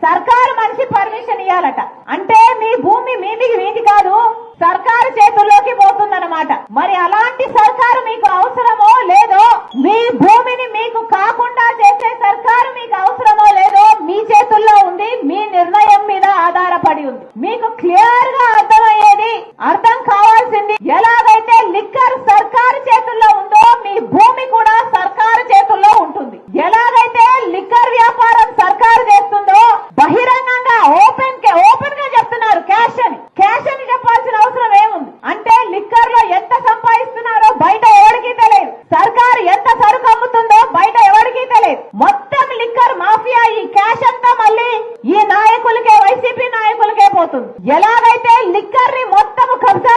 సర్కారు మనిషి పర్మిషన్ ఇవ్వాలట. అంటే మీ భూమి మీది కాదు, సర్కారు చేతుల్లోకి పోతుందన్నమాట. మరి అలాంటి సర్కారు మీకు అవసరమో లేదో, మీ భూమిని మీకు కాకుండా చేసే సర్కారు మీకు అవసరమో లేదో మీ చేతుల్లో ఉంది, మీ నిర్ణయం మీద ఆధారపడి ఉంది. మీకు క్లియర్ గా అర్థం కావాల్సింది, ఎలాగైతే లిక్కర్ సర్కారు చేతుల్లో ఉందో మీ భూమి కూడా సర్కారు చేతుల్లో ఉంటుంది. ఎలాగైతే లిక్కర్ వ్యాపారం సర్కారు చేస్తుందో బహిరంగంగా ఓపెన్ గా చెప్తున్నారు క్యాష్ అని చెప్పాల్సిన అవసరం ఏముంది? అంటే లిక్కర్ లో ఎంత సంపాదిస్తున్నారో బయట ఎవరికి తెలియదు, సర్కారు ఎంత సరుకు అమ్ముతుందో బయట ఎవరికి తెలియదు. మొత్తం లిక్కర్ మాఫియా ఈ క్యాష్ అంతా మళ్ళీ ఈ నాయకులకే, వైసీపీ నాయకులకే పోతుంది. ఎలాగైతే లిక్కర్ ని మొత్తం కబ్జా